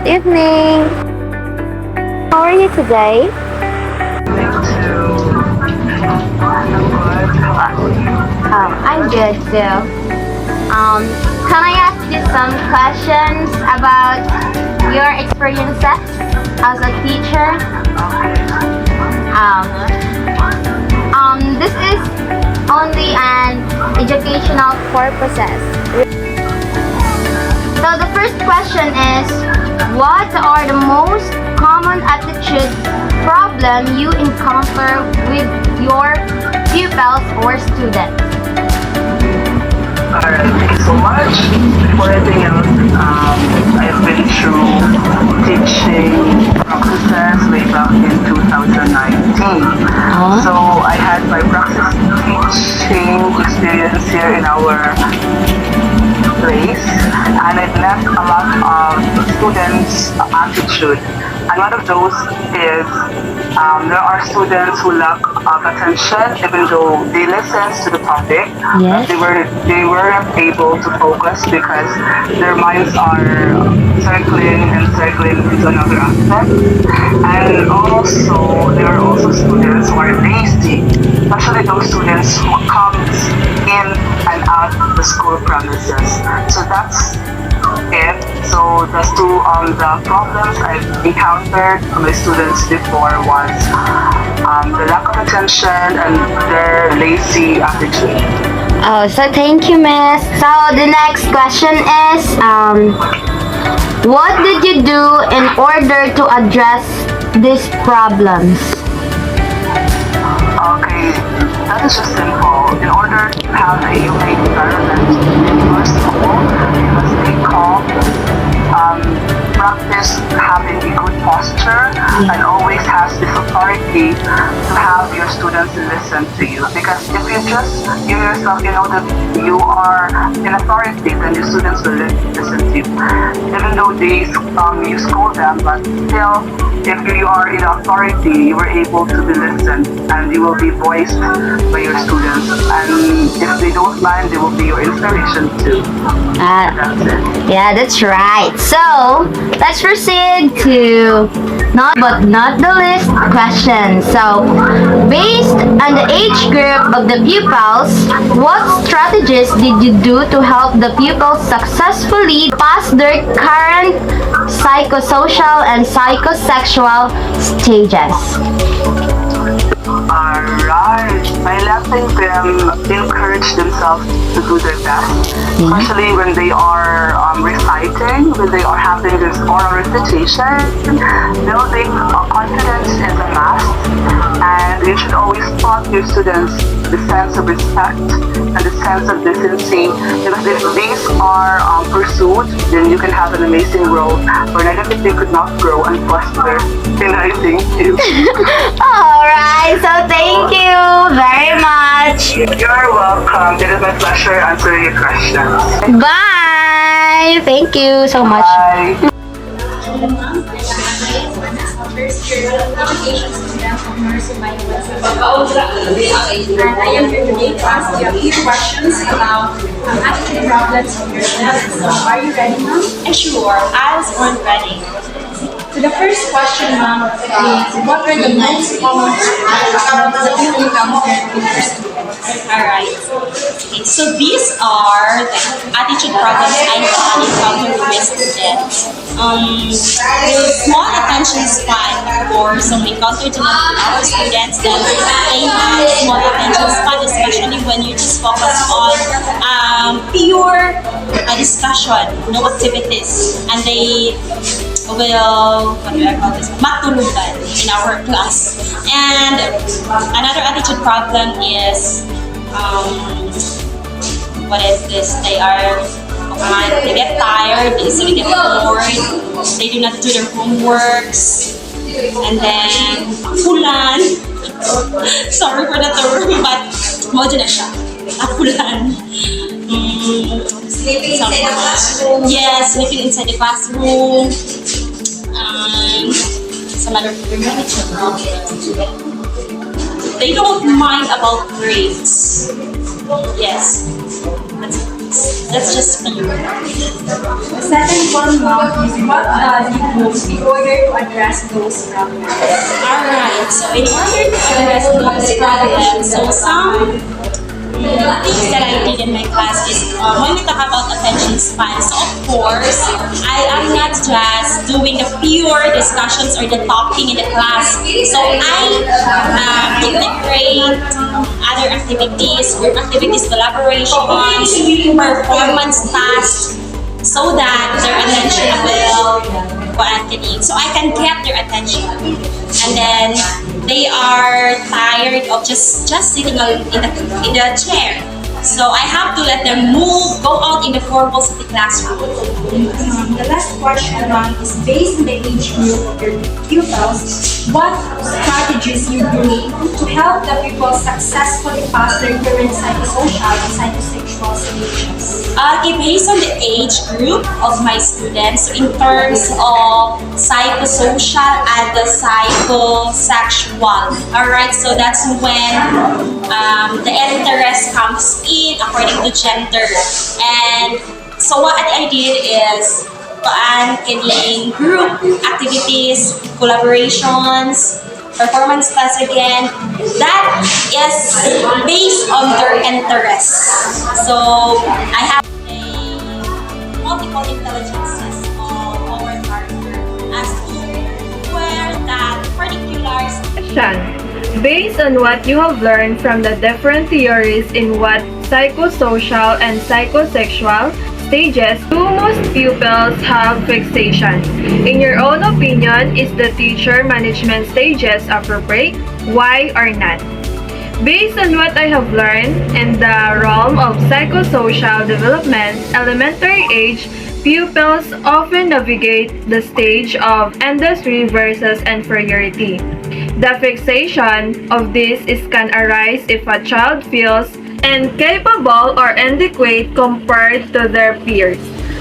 Good evening. How are you today? I'm good too. Can I ask you some questions about your experiences as a teacher? This is only an educational purposes. So the first question is, what are the most common attitude problem you encounter with your pupils or students? Alright, thank you so much. Before anything else, I've been through teaching practices way back in 2019. So I had my practice teaching experience here in our place, and it left a lot of students' attitude. And one of those is there are students who lack attention, even though they listen to the topic. Yes. They weren't able to focus because their minds are circling and circling into another aspect. And also, there are also students who are lazy, especially those students who comes in and out of the school premises. So that's it. So the problems I've encountered with my students before was the lack of attention and their lazy attitude. Oh, so thank you, Miss. So the next question is, what did you do in order to address these problems? Okay, that is just simple. In order to have a humane environment, first of all, you must stay calm, practice having a good posture, and always has this authority to have your students listen to you. Because if you yourself, you know that you are in authority, then your students will listen to you. Even though you scold them, but still, if you are in authority, you are able to be listened, and you will be voiced by your students. And if they don't mind, they will be your inspiration too. That's it. Yeah, that's right. So let's proceed to not the least question. So based on the age group of the pupils, what strategies did you do to help the pupils successfully pass their current psychosocial and psychosexual stages? Alright, by letting them encourage themselves to do their best, especially when they are reciting, when they are having this oral recitation. Building confidence is a must, and you should always taught your students the sense of respect and the sense of decency, because if these are pursued, then you can have an amazing world where negativity could not grow and prosper. And I thank you. Alright, so thank you very much. You're welcome. It is my pleasure answering your questions. Bye. Thank you so much. Bye. First year education student from Nursing by and I am here today to ask you a few questions about attitude problems of your students. So are you ready, ma'am? Sure, I was born ready. So the first question, ma'am, is what were the most common problems that you encountered with your students? Alright. Okay, so these are the attitude problems I encountered with my students. The small attention span, or some encountered in our students that they have small attention span, especially when you just focus on pure discussion, no activities, and they will, what do I call this, matulugan in our class. And another attitude problem is, what is this? They get tired, they easily get bored, they do not do their homeworks, and then apulan. Sorry for the term, but mojo na siya. Apulan. Sleeping inside the classroom. Yes, sleeping inside the classroom. Some other problems. They don't mind about grades. Yes, that's it. That's just few. The second one, ma'am, is what you do in order to address those problems? Alright, so in order to address those problems, so some things that I did in my class is when we talk about attention span. So of course, I am not just doing the pure discussions or the talking in the class. So I integrate other activities, group activities, collaborations, performance tasks, so that their attention will continue. So I can get their attention. And then they are tired of just sitting in the chair. So I have to let them move, go out in the four walls of the classroom. The last question, ma'am, is based on the age group of your pupils, what strategies you do to help the pupils successfully pass their current psychosocial and psychosexual stages? Okay, based on the age group of my students, so in terms of psychosocial and the psychosexual. Alright, so that's when the interest comes in according to gender. And so what I did is kining group activities, collaborations, performance class again. That is based on their interests. So I have a multiple intelligences of our character as to where that particular Question. Based on what you have learned from the different theories in what psychosocial and psychosexual stages do most pupils have fixation? In your own opinion, is the teacher management stages appropriate? Why or not? Based on what I have learned in the realm of psychosocial development, elementary age, pupils often navigate the stage of industry versus inferiority. The fixation of this can arise if a child feels incapable or inadequate compared to their peers.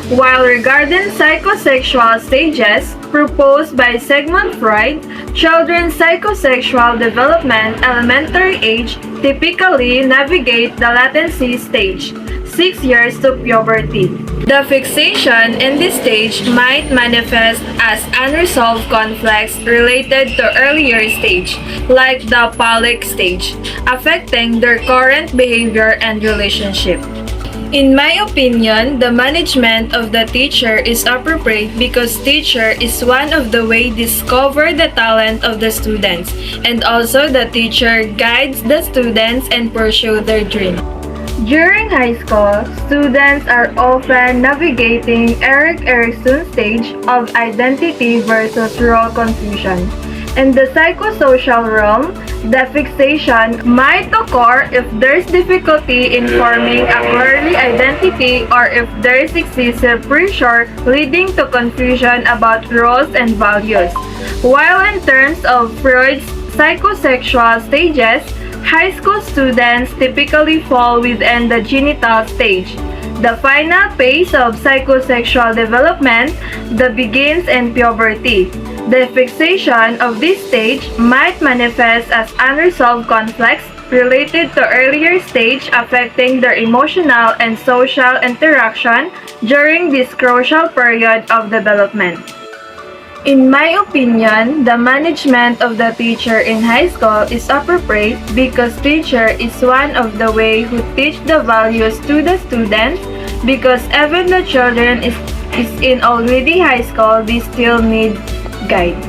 While regarding psychosexual stages proposed by Sigmund Freud, children's psychosexual development elementary age typically navigate the latency stage, 6 years to puberty. The fixation in this stage might manifest as unresolved conflicts related to earlier stage, like the phallic stage, affecting their current behavior and relationship. In my opinion, the management of the teacher is appropriate because teacher is one of the way discover the talent of the students, and also the teacher guides the students and pursue their dream. During high school, students are often navigating Erik Erikson's stage of identity versus role confusion. In the psychosocial realm, the fixation might occur if there's difficulty in forming a clearly identity or if there's excessive pressure leading to confusion about roles and values. While in terms of Freud's psychosexual stages, high school students typically fall within the genital stage. The final phase of psychosexual development that begins in puberty. The fixation of this stage might manifest as unresolved conflicts related to earlier stage affecting their emotional and social interaction during this crucial period of development. In my opinion, the management of the teacher in high school is appropriate because teacher is one of the way who teach the values to the students, because even the children is in already high school, they still need guide.